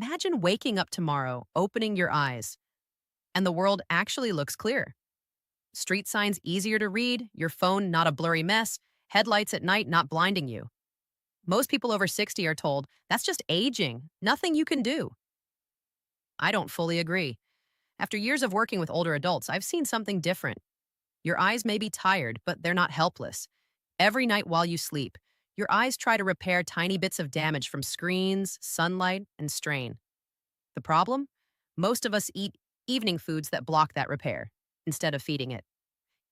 Imagine waking up tomorrow, opening your eyes, and the world actually looks clear. Street signs easier to read, your phone not a blurry mess, headlights at night not blinding you. Most people over 60 are told that's just aging, nothing you can do. I don't fully agree. After years of working with older adults, I've seen something different. Your eyes may be tired, but they're not helpless. Every night while you sleep, your eyes try to repair tiny bits of damage from screens, sunlight, and strain. The problem? Most of us eat evening foods that block that repair instead of feeding it.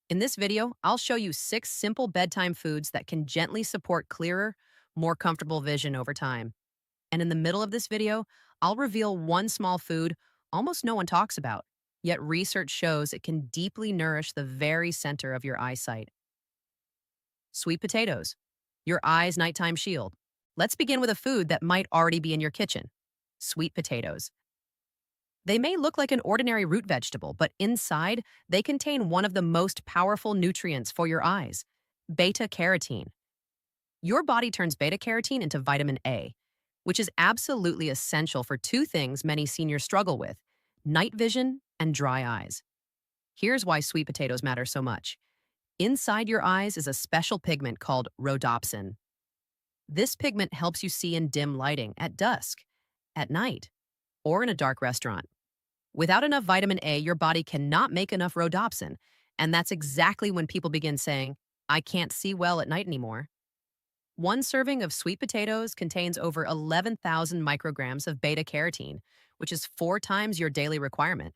In this video, I'll show you 6 simple bedtime foods that can gently support clearer, more comfortable vision over time. And in the middle of this video, I'll reveal one small food almost no one talks about, yet research shows it can deeply nourish the very center of your eyesight. Sweet potatoes, your eye's nighttime shield. Let's begin with a food that might already be in your kitchen: sweet potatoes. They may look like an ordinary root vegetable, but inside, they contain one of the most powerful nutrients for your eyes: beta carotene. Your body turns beta carotene into vitamin A, which is absolutely essential for two things many seniors struggle with: night vision and dry eyes. Here's why sweet potatoes matter so much. Inside your eyes is a special pigment called rhodopsin. This pigment helps you see in dim lighting, at dusk, at night, or in a dark restaurant. Without enough vitamin A, your body cannot make enough rhodopsin, and that's exactly when people begin saying, "I can't see well at night anymore." One serving of sweet potatoes contains over 11,000 micrograms of beta carotene, which is 4 times your daily requirement.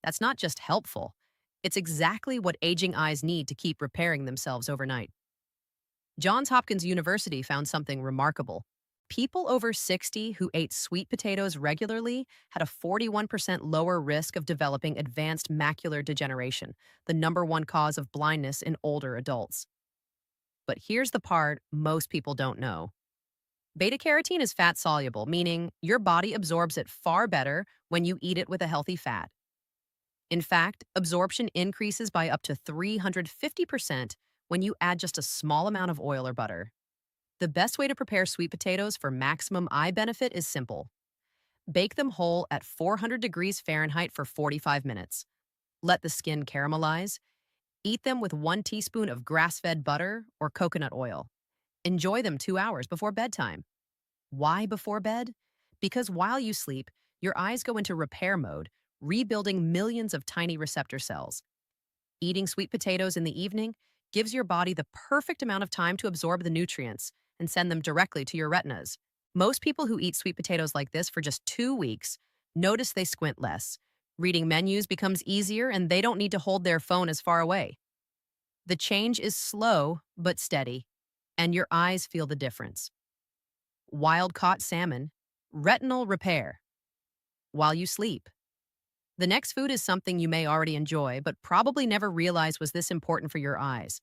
That's not just helpful, it's exactly what aging eyes need to keep repairing themselves overnight. Johns Hopkins University found something remarkable. People over 60 who ate sweet potatoes regularly had a 41% lower risk of developing advanced macular degeneration, the #1 cause of blindness in older adults. But here's the part most people don't know. Beta carotene is fat soluble, meaning your body absorbs it far better when you eat it with a healthy fat. In fact, absorption increases by up to 350% when you add just a small amount of oil or butter. The best way to prepare sweet potatoes for maximum eye benefit is simple. Bake them whole at 400 degrees Fahrenheit for 45 minutes. Let the skin caramelize. Eat them with 1 teaspoon of grass-fed butter or coconut oil. Enjoy them 2 hours before bedtime. Why before bed? Because while you sleep, your eyes go into repair mode, rebuilding millions of tiny receptor cells. Eating sweet potatoes in the evening gives your body the perfect amount of time to absorb the nutrients and send them directly to your retinas. Most people who eat sweet potatoes like this for just 2 weeks notice they squint less. Reading menus becomes easier and they don't need to hold their phone as far away. The change is slow but steady, and your eyes feel the difference. Wild-caught salmon, retinal repair, while you sleep. The next food is something you may already enjoy, but probably never realized was this important for your eyes: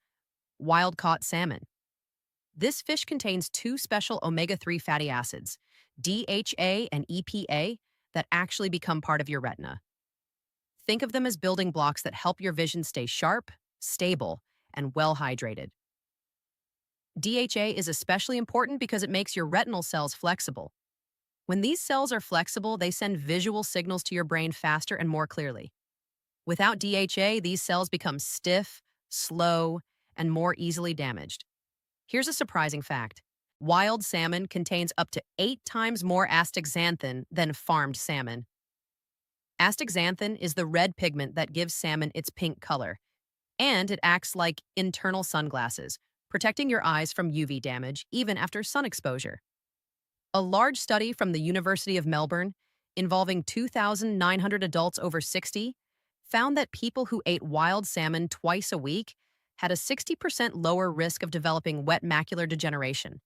wild-caught salmon. This fish contains 2 special omega-3 fatty acids, DHA and EPA, that actually become part of your retina. Think of them as building blocks that help your vision stay sharp, stable, and well hydrated. DHA is especially important because it makes your retinal cells flexible. When these cells are flexible, they send visual signals to your brain faster and more clearly. Without DHA, these cells become stiff, slow, and more easily damaged. Here's a surprising fact. Wild salmon contains up to 8 times more astaxanthin than farmed salmon. Astaxanthin is the red pigment that gives salmon its pink color, and it acts like internal sunglasses, protecting your eyes from UV damage even after sun exposure. A large study from the University of Melbourne, involving 2,900 adults over 60, found that people who ate wild salmon twice a week had a 60% lower risk of developing wet macular degeneration,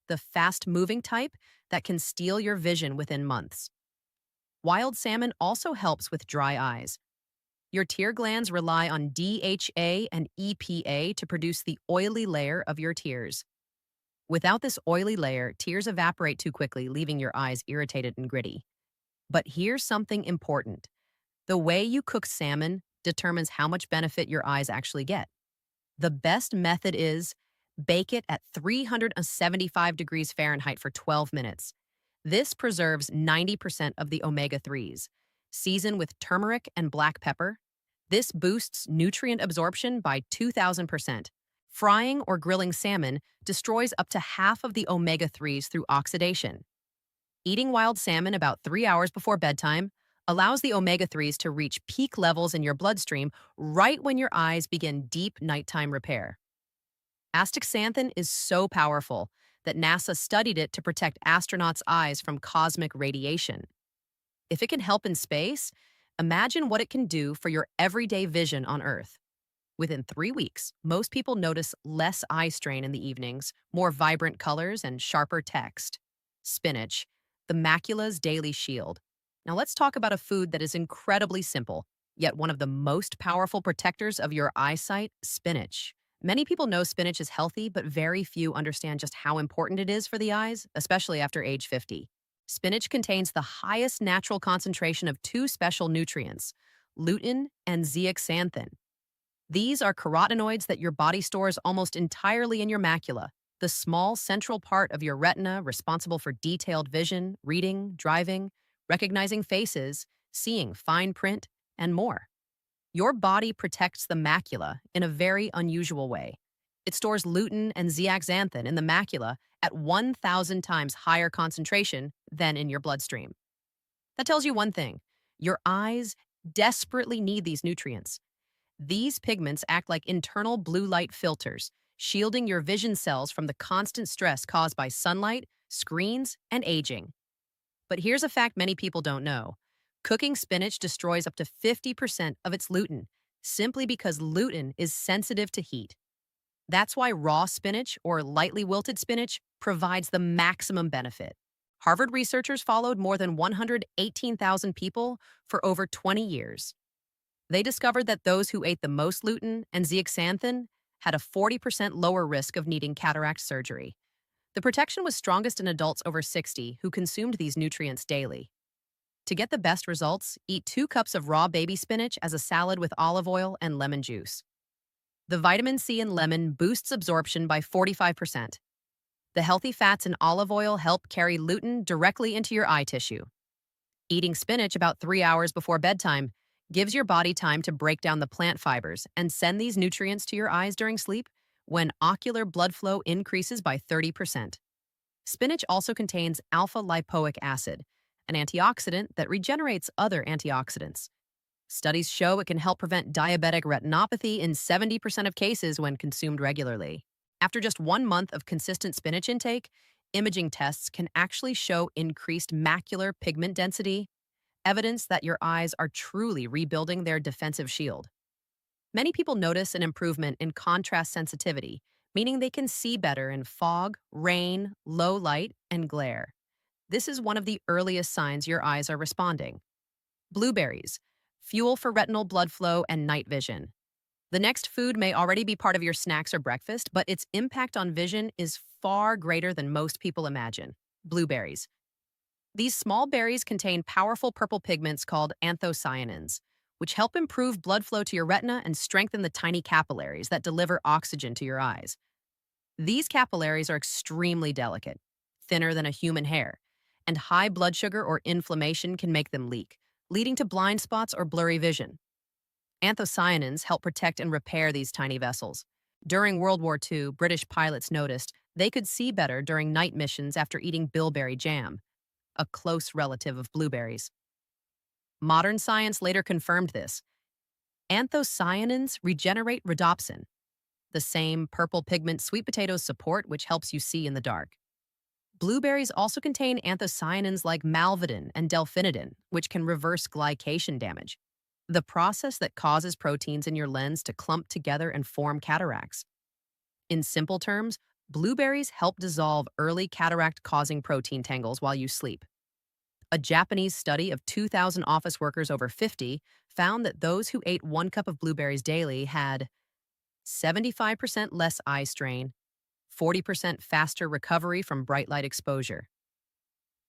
the fast-moving type that can steal your vision within months. Wild salmon also helps with dry eyes. Your tear glands rely on DHA and EPA to produce the oily layer of your tears. Without this oily layer, tears evaporate too quickly, leaving your eyes irritated and gritty. But here's something important. The way you cook salmon determines how much benefit your eyes actually get. The best method is bake it at 375 degrees Fahrenheit for 12 minutes. This preserves 90% of the omega 3s. Season with turmeric and black pepper. This boosts nutrient absorption by 2,000%. Frying or grilling salmon destroys up to half of the omega 3s through oxidation. Eating wild salmon about 3 hours before bedtime allows the omega 3s to reach peak levels in your bloodstream right when your eyes begin deep nighttime repair. Astaxanthin is so powerful that NASA studied it to protect astronauts' eyes from cosmic radiation. If it can help in space, imagine what it can do for your everyday vision on Earth. Within 3 weeks, most people notice less eye strain in the evenings, more vibrant colors, and sharper text. Spinach, the macula's daily shield. Now let's talk about a food that is incredibly simple, yet one of the most powerful protectors of your eyesight, spinach. Many people know spinach is healthy, but very few understand just how important it is for the eyes, especially after age 50. Spinach contains the highest natural concentration of two special nutrients, lutein and zeaxanthin. These are carotenoids that your body stores almost entirely in your macula, the small central part of your retina responsible for detailed vision, reading, driving, recognizing faces, seeing fine print, and more. Your body protects the macula in a very unusual way. It stores lutein and zeaxanthin in the macula at 1,000 times higher concentration than in your bloodstream. That tells you one thing: your eyes desperately need these nutrients. These pigments act like internal blue light filters, shielding your vision cells from the constant stress caused by sunlight, screens, and aging. But here's a fact many people don't know. Cooking spinach destroys up to 50% of its lutein, simply because lutein is sensitive to heat. That's why raw spinach or lightly wilted spinach provides the maximum benefit. Harvard researchers followed more than 118,000 people for over 20 years. They discovered that those who ate the most lutein and zeaxanthin had a 40% lower risk of needing cataract surgery. The protection was strongest in adults over 60 who consumed these nutrients daily. To get the best results, eat 2 cups of raw baby spinach as a salad with olive oil and lemon juice. The vitamin C in lemon boosts absorption by 45%. The healthy fats in olive oil help carry lutein directly into your eye tissue. Eating spinach about 3 hours before bedtime gives your body time to break down the plant fibers and send these nutrients to your eyes during sleep, when ocular blood flow increases by 30%. Spinach also contains alpha lipoic acid, an antioxidant that regenerates other antioxidants. Studies show it can help prevent diabetic retinopathy in 70% of cases when consumed regularly. After just 1 month of consistent spinach intake, imaging tests can actually show increased macular pigment density, evidence that your eyes are truly rebuilding their defensive shield. Many people notice an improvement in contrast sensitivity, meaning they can see better in fog, rain, low light, and glare. This is one of the earliest signs your eyes are responding. Blueberries, fuel for retinal blood flow and night vision. The next food may already be part of your snacks or breakfast, but its impact on vision is far greater than most people imagine. Blueberries. These small berries contain powerful purple pigments called anthocyanins, which help improve blood flow to your retina and strengthen the tiny capillaries that deliver oxygen to your eyes. These capillaries are extremely delicate, thinner than a human hair, and high blood sugar or inflammation can make them leak, leading to blind spots or blurry vision. Anthocyanins help protect and repair these tiny vessels. During World War II, British pilots noticed they could see better during night missions after eating bilberry jam, a close relative of blueberries. Modern science later confirmed this. Anthocyanins regenerate rhodopsin, the same purple pigment sweet potatoes support, which helps you see in the dark. Blueberries also contain anthocyanins like malvidin and delphinidin, which can reverse glycation damage, the process that causes proteins in your lens to clump together and form cataracts. In simple terms, blueberries help dissolve early cataract-causing protein tangles while you sleep. A Japanese study of 2,000 office workers over 50 found that those who ate 1 cup of blueberries daily had 75% less eye strain, 40% faster recovery from bright light exposure.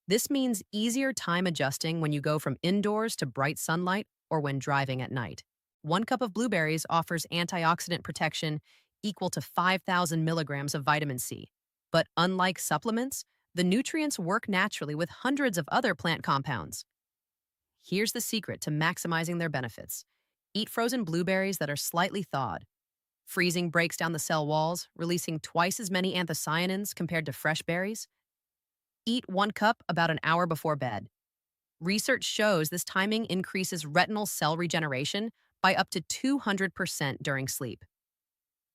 This means easier time adjusting when you go from indoors to bright sunlight or when driving at night. 1 cup of blueberries offers antioxidant protection equal to 5,000 milligrams of vitamin C. But unlike supplements, The nutrients work naturally with hundreds of other plant compounds. Here's the secret to maximizing their benefits. Eat frozen blueberries that are slightly thawed. Freezing breaks down the cell walls, releasing twice as many anthocyanins compared to fresh berries. Eat 1 cup about an hour before bed. Research shows this timing increases retinal cell regeneration by up to 200% during sleep.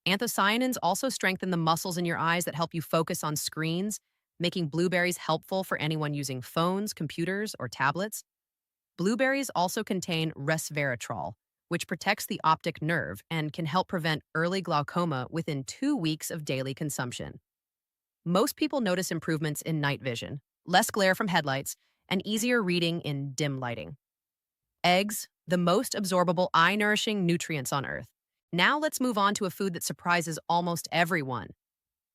Anthocyanins also strengthen the muscles in your eyes that help you focus on screens, making blueberries helpful for anyone using phones, computers, or tablets. Blueberries also contain resveratrol, which protects the optic nerve and can help prevent early glaucoma within 2 weeks of daily consumption. Most people notice improvements in night vision, less glare from headlights, and easier reading in dim lighting. Eggs, the most absorbable eye-nourishing nutrients on Earth. Now let's move on to a food that surprises almost everyone: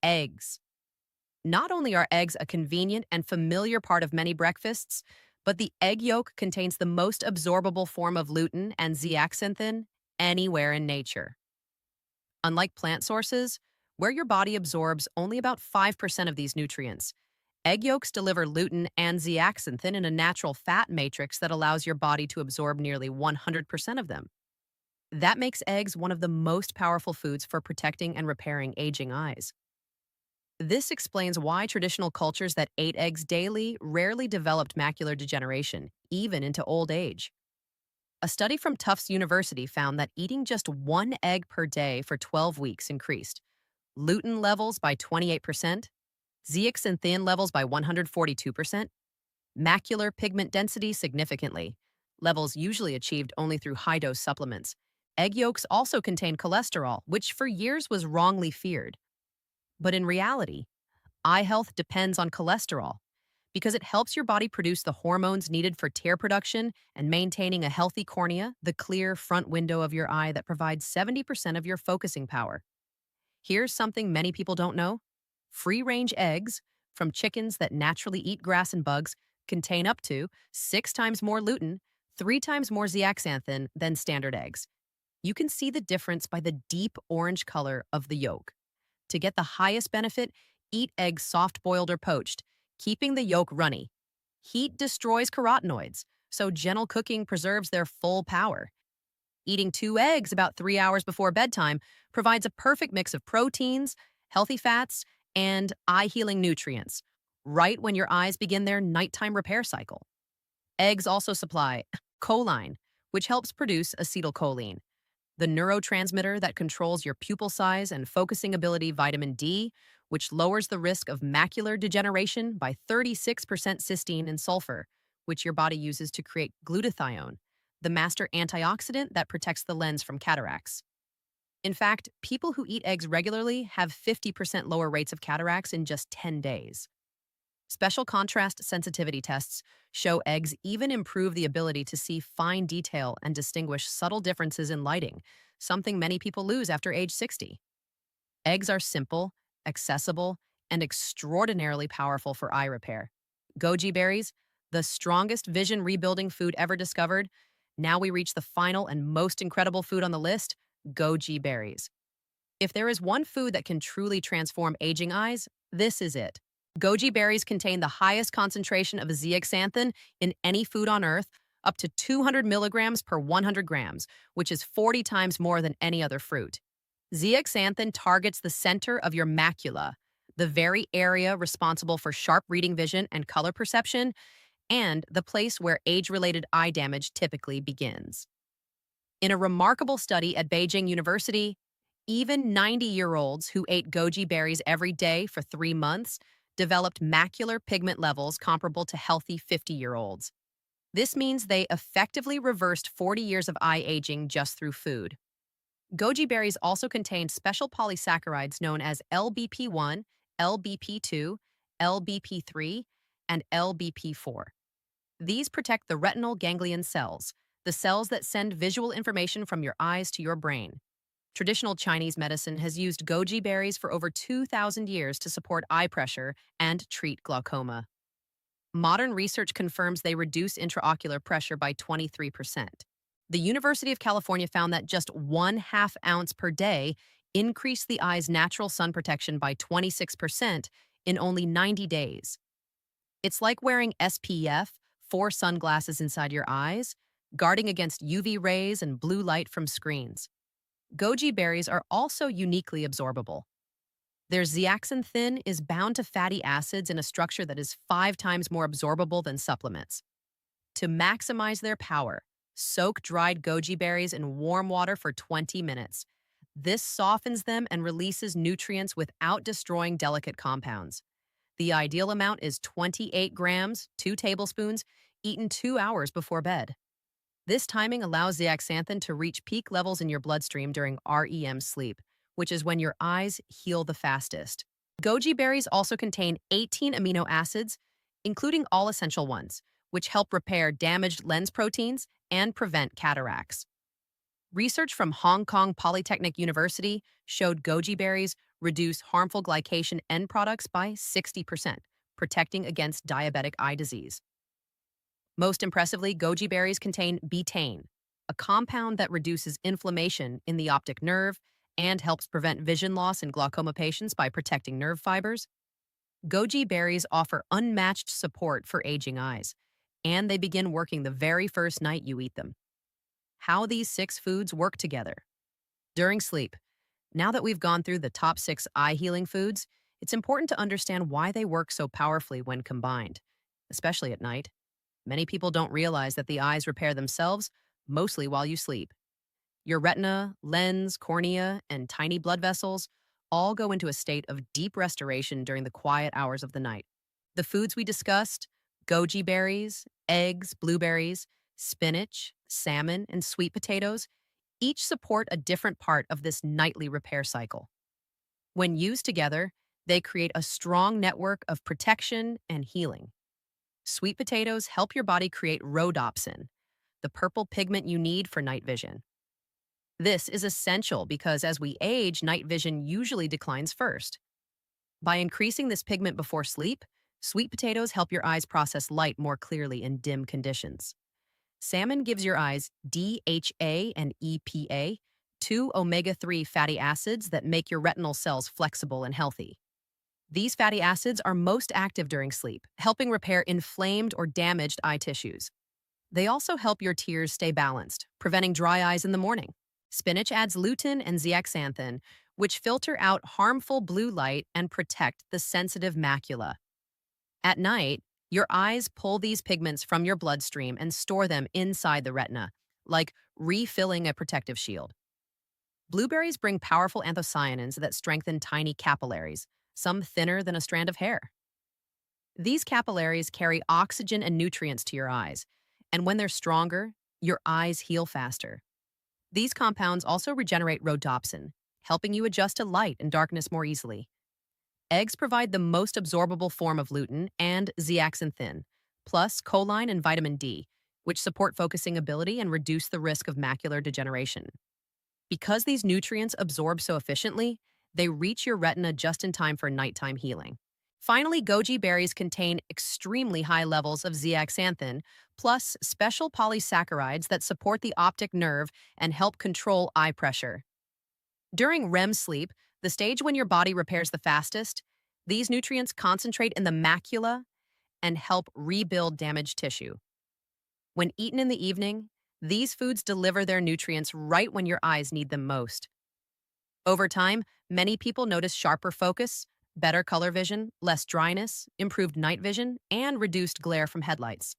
eggs. Not only are eggs a convenient and familiar part of many breakfasts, but the egg yolk contains the most absorbable form of lutein and zeaxanthin anywhere in nature. Unlike plant sources, where your body absorbs only about 5% of these nutrients, egg yolks deliver lutein and zeaxanthin in a natural fat matrix that allows your body to absorb nearly 100% of them. That makes eggs one of the most powerful foods for protecting and repairing aging eyes. This explains why traditional cultures that ate eggs daily rarely developed macular degeneration, even into old age. A study from Tufts University found that eating just 1 egg per day for 12 weeks increased lutein levels by 28%, zeaxanthin levels by 142%, macular pigment density significantly, levels usually achieved only through high-dose supplements. Egg yolks also contain cholesterol, which for years was wrongly feared. But in reality, eye health depends on cholesterol because it helps your body produce the hormones needed for tear production and maintaining a healthy cornea, the clear front window of your eye that provides 70% of your focusing power. Here's something many people don't know. Free-range eggs from chickens that naturally eat grass and bugs contain up to 6 times more lutein, 3 times more zeaxanthin than standard eggs. You can see the difference by the deep orange color of the yolk. To get the highest benefit, eat eggs soft-boiled or poached, keeping the yolk runny. Heat destroys carotenoids, so gentle cooking preserves their full power. Eating 2 eggs about 3 hours before bedtime provides a perfect mix of proteins, healthy fats, and eye-healing nutrients, right when your eyes begin their nighttime repair cycle. Eggs also supply choline, which helps produce acetylcholine, the neurotransmitter that controls your pupil size and focusing ability, vitamin D, which lowers the risk of macular degeneration by 36% cysteine and sulfur, which your body uses to create glutathione, the master antioxidant that protects the lens from cataracts. In fact, people who eat eggs regularly have 50% lower rates of cataracts in just 10 days. Special contrast sensitivity tests show eggs even improve the ability to see fine detail and distinguish subtle differences in lighting, something many people lose after age 60. Eggs are simple, accessible, and extraordinarily powerful for eye repair. Goji berries, the strongest vision rebuilding food ever discovered. Now we reach the final and most incredible food on the list: goji berries. If there is one food that can truly transform aging eyes, this is it. Goji berries contain the highest concentration of zeaxanthin in any food on Earth, up to 200 milligrams per 100 grams, which is 40 times more than any other fruit. Zeaxanthin targets the center of your macula, the very area responsible for sharp reading vision and color perception, and the place where age-related eye damage typically begins. In a remarkable study at Beijing University, even 90-year-olds who ate goji berries every day for 3 months developed macular pigment levels comparable to healthy 50-year-olds. This means they effectively reversed 40 years of eye aging just through food. Goji berries also contain special polysaccharides known as LBP1, LBP2, LBP3, and LBP4. These protect the retinal ganglion cells, the cells that send visual information from your eyes to your brain. Traditional Chinese medicine has used goji berries for over 2,000 years to support eye pressure and treat glaucoma. Modern research confirms they reduce intraocular pressure by 23%. The University of California found that just 1/2 ounce per day increased the eye's natural sun protection by 26% in only 90 days. It's like wearing SPF, 4 sunglasses inside your eyes, guarding against UV rays and blue light from screens. Goji berries are also uniquely absorbable. Their zeaxanthin is bound to fatty acids in a structure that is 5 times more absorbable than supplements. To maximize their power, soak dried goji berries in warm water for 20 minutes. This softens them and releases nutrients without destroying delicate compounds. The ideal amount is 28 grams, 2 tablespoons, eaten 2 hours before bed. This timing allows zeaxanthin to reach peak levels in your bloodstream during REM sleep, which is when your eyes heal the fastest. Goji berries also contain 18 amino acids, including all essential ones, which help repair damaged lens proteins and prevent cataracts. Research from Hong Kong Polytechnic University showed goji berries reduce harmful glycation end products by 60%, protecting against diabetic eye disease. Most impressively, goji berries contain betaine, a compound that reduces inflammation in the optic nerve and helps prevent vision loss in glaucoma patients by protecting nerve fibers. Goji berries offer unmatched support for aging eyes, and they begin working the very first night you eat them. How these 6 foods work together. During sleep, now that we've gone through the top 6 eye healing foods, it's important to understand why they work so powerfully when combined, especially at night. Many people don't realize that the eyes repair themselves mostly while you sleep. Your retina, lens, cornea, and tiny blood vessels all go into a state of deep restoration during the quiet hours of the night. The foods we discussed, goji berries, eggs, blueberries, spinach, salmon, and sweet potatoes, each support a different part of this nightly repair cycle. When used together, they create a strong network of protection and healing. Sweet potatoes help your body create rhodopsin, the purple pigment you need for night vision. This is essential because as we age, night vision usually declines first. By increasing this pigment before sleep, sweet potatoes help your eyes process light more clearly in dim conditions. Salmon gives your eyes DHA and EPA, 2 omega-3 fatty acids that make your retinal cells flexible and healthy. These fatty acids are most active during sleep, helping repair inflamed or damaged eye tissues. They also help your tears stay balanced, preventing dry eyes in the morning. Spinach adds lutein and zeaxanthin, which filter out harmful blue light and protect the sensitive macula. At night, your eyes pull these pigments from your bloodstream and store them inside the retina, like refilling a protective shield. Blueberries bring powerful anthocyanins that strengthen tiny capillaries, some thinner than a strand of hair. These capillaries carry oxygen and nutrients to your eyes, and when they're stronger, your eyes heal faster. These compounds also regenerate rhodopsin, helping you adjust to light and darkness more easily. Eggs provide the most absorbable form of lutein and zeaxanthin, plus choline and vitamin D, which support focusing ability and reduce the risk of macular degeneration. Because these nutrients absorb so efficiently, they reach your retina just in time for nighttime healing. Finally, goji berries contain extremely high levels of zeaxanthin, plus special polysaccharides that support the optic nerve and help control eye pressure. During REM sleep, the stage when your body repairs the fastest, these nutrients concentrate in the macula and help rebuild damaged tissue. When eaten in the evening, these foods deliver their nutrients right when your eyes need them most. Over time, many people notice sharper focus, better color vision, less dryness, improved night vision, and reduced glare from headlights.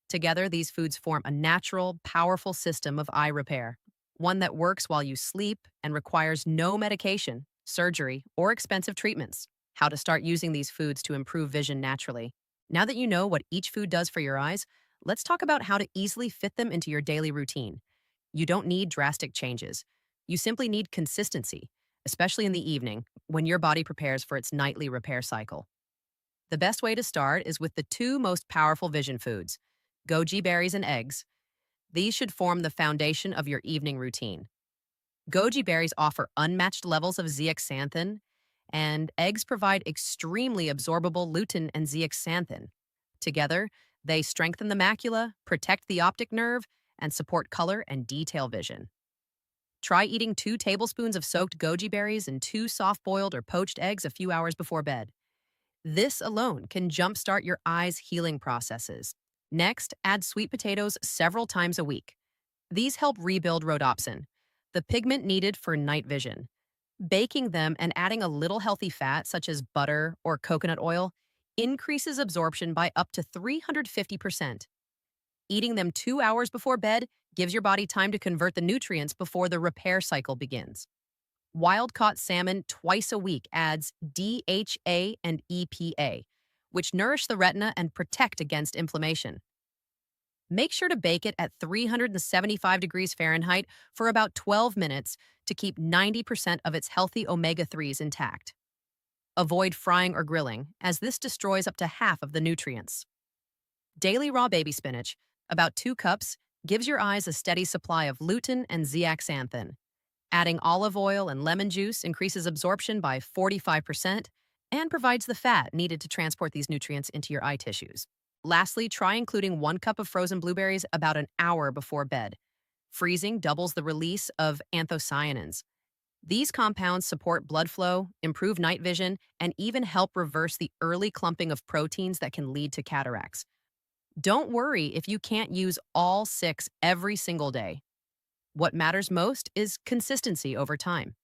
Together, these foods form a natural, powerful system of eye repair, one that works while you sleep and requires no medication, surgery, or expensive treatments. How to start using these foods to improve vision naturally. Now that you know what each food does for your eyes, let's talk about how to easily fit them into your daily routine. You don't need drastic changes. You simply need consistency, especially in the evening when your body prepares for its nightly repair cycle. The best way to start is with the 2 most powerful vision foods, goji berries and eggs. These should form the foundation of your evening routine. Goji berries offer unmatched levels of zeaxanthin, and eggs provide extremely absorbable lutein and zeaxanthin. Together, they strengthen the macula, protect the optic nerve, and support color and detail vision. Try eating 2 tablespoons of soaked goji berries and 2 soft-boiled or poached eggs a few hours before bed. This alone can jumpstart your eye's healing processes. Next, add sweet potatoes several times a week. These help rebuild rhodopsin, the pigment needed for night vision. Baking them and adding a little healthy fat, such as butter or coconut oil, increases absorption by up to 350%. Eating them 2 hours before bed gives your body time to convert the nutrients before the repair cycle begins. Wild caught salmon twice a week adds DHA and EPA, which nourish the retina and protect against inflammation. Make sure to bake it at 375 degrees Fahrenheit for about 12 minutes to keep 90% of its healthy omega 3s intact. Avoid frying or grilling, as this destroys up to half of the nutrients. Daily raw baby spinach, about 2 cups, gives your eyes a steady supply of lutein and zeaxanthin. Adding olive oil and lemon juice increases absorption by 45% and provides the fat needed to transport these nutrients into your eye tissues. Lastly, try including 1 cup of frozen blueberries about an hour before bed. Freezing doubles the release of anthocyanins. These compounds support blood flow, improve night vision, and even help reverse the early clumping of proteins that can lead to cataracts. Don't worry if you can't use all 6 every single day. What matters most is consistency over time.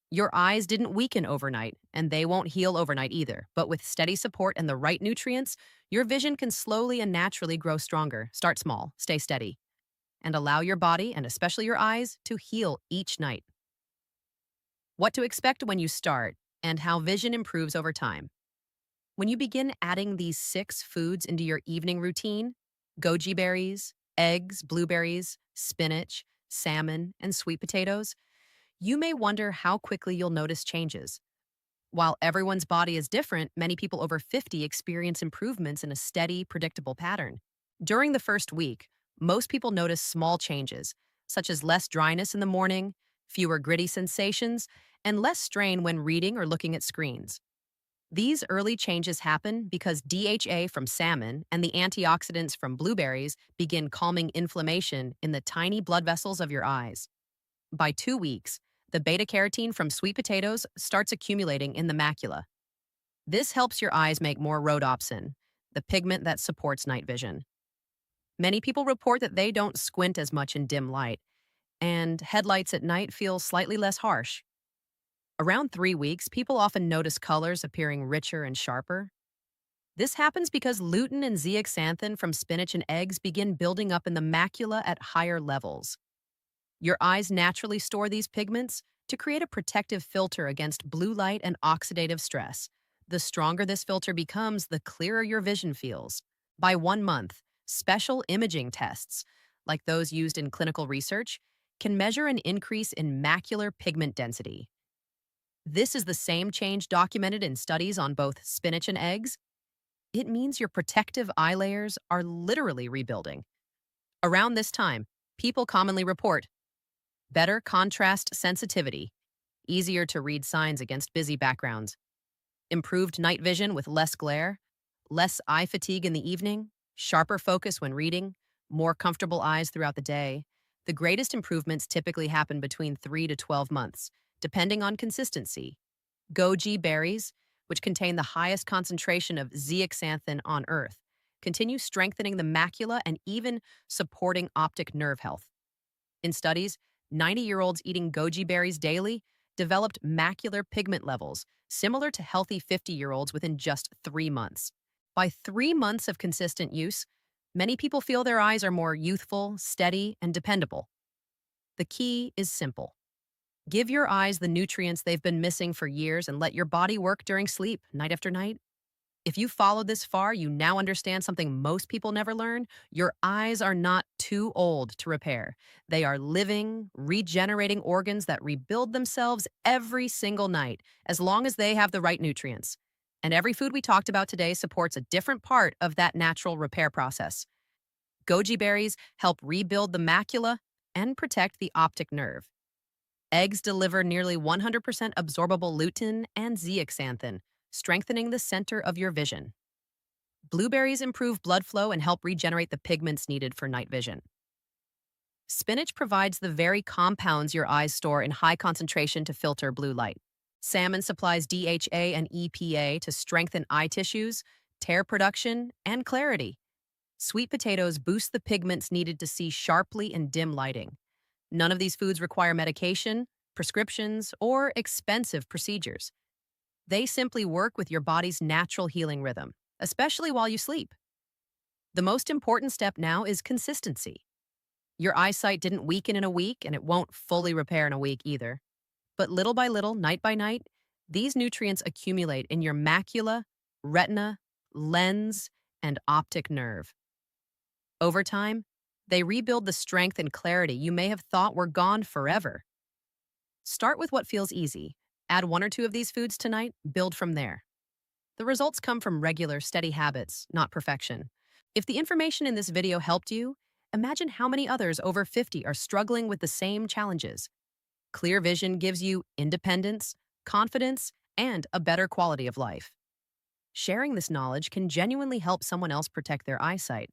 Your eyes didn't weaken overnight, and they won't heal overnight either. But with steady support and the right nutrients, your vision can slowly and naturally grow stronger. Start small, stay steady, and allow your body, and especially your eyes, to heal each night. What to expect when you start, and how vision improves over time. When you begin adding these 6 foods into your evening routine, goji berries, eggs, blueberries, spinach, salmon, and sweet potatoes, you may wonder how quickly you'll notice changes. While everyone's body is different, many people over 50 experience improvements in a steady, predictable pattern. During the first week, most people notice small changes, such as less dryness in the morning, fewer gritty sensations, and less strain when reading or looking at screens. These early changes happen because DHA from salmon and the antioxidants from blueberries begin calming inflammation in the tiny blood vessels of your eyes. By 2 weeks, the beta carotene from sweet potatoes starts accumulating in the macula. This helps your eyes make more rhodopsin, the pigment that supports night vision. Many people report that they don't squint as much in dim light, and headlights at night feel slightly less harsh. Around 3 weeks, people often notice colors appearing richer and sharper. This happens because lutein and zeaxanthin from spinach and eggs begin building up in the macula at higher levels. Your eyes naturally store these pigments to create a protective filter against blue light and oxidative stress. The stronger this filter becomes, the clearer your vision feels. By 1 month, special imaging tests, like those used in clinical research, can measure an increase in macular pigment density. This is the same change documented in studies on both spinach and eggs. It means your protective eye layers are literally rebuilding. Around this time, people commonly report better contrast sensitivity, easier to read signs against busy backgrounds, improved night vision with less glare, less eye fatigue in the evening, sharper focus when reading, more comfortable eyes throughout the day. The greatest improvements typically happen between 3 to 12 months, depending on consistency. Goji berries, which contain the highest concentration of zeaxanthin on Earth, continue strengthening the macula and even supporting optic nerve health. In studies, 90-year-olds eating goji berries daily developed macular pigment levels similar to healthy 50-year-olds within just 3 months. By 3 months of consistent use, many people feel their eyes are more youthful, steady, and dependable. The key is simple. Give your eyes the nutrients they've been missing for years and let your body work during sleep, night after night. If you followed this far, you now understand something most people never learn. Your eyes are not too old to repair. They are living, regenerating organs that rebuild themselves every single night, as long as they have the right nutrients. And every food we talked about today supports a different part of that natural repair process. Goji berries help rebuild the macula and protect the optic nerve. Eggs deliver nearly 100% absorbable lutein and zeaxanthin, strengthening the center of your vision. Blueberries improve blood flow and help regenerate the pigments needed for night vision. Spinach provides the very compounds your eyes store in high concentration to filter blue light. Salmon supplies DHA and EPA to strengthen eye tissues, tear production, and clarity. Sweet potatoes boost the pigments needed to see sharply in dim lighting. None of these foods require medication, prescriptions, or expensive procedures. They simply work with your body's natural healing rhythm, especially while you sleep. The most important step now is consistency. Your eyesight didn't weaken in a week, and it won't fully repair in a week either. But little by little, night by night, these nutrients accumulate in your macula, retina, lens, and optic nerve. Over time, they rebuild the strength and clarity you may have thought were gone forever. Start with what feels easy. Add one or two of these foods tonight, build from there. The results come from regular, steady habits, not perfection. If the information in this video helped you, imagine how many others over 50 are struggling with the same challenges. Clear vision gives you independence, confidence, and a better quality of life. Sharing this knowledge can genuinely help someone else protect their eyesight.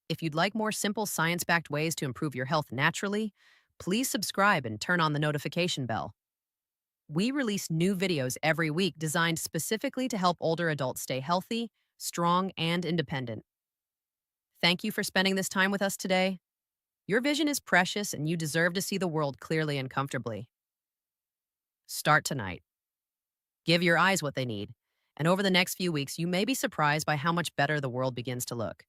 If you'd like more simple science-backed ways to improve your health naturally, please subscribe and turn on the notification bell. We release new videos every week designed specifically to help older adults stay healthy, strong, and independent. Thank you for spending this time with us today. Your vision is precious and you deserve to see the world clearly and comfortably. Start tonight. Give your eyes what they need, and over the next few weeks, you may be surprised by how much better the world begins to look.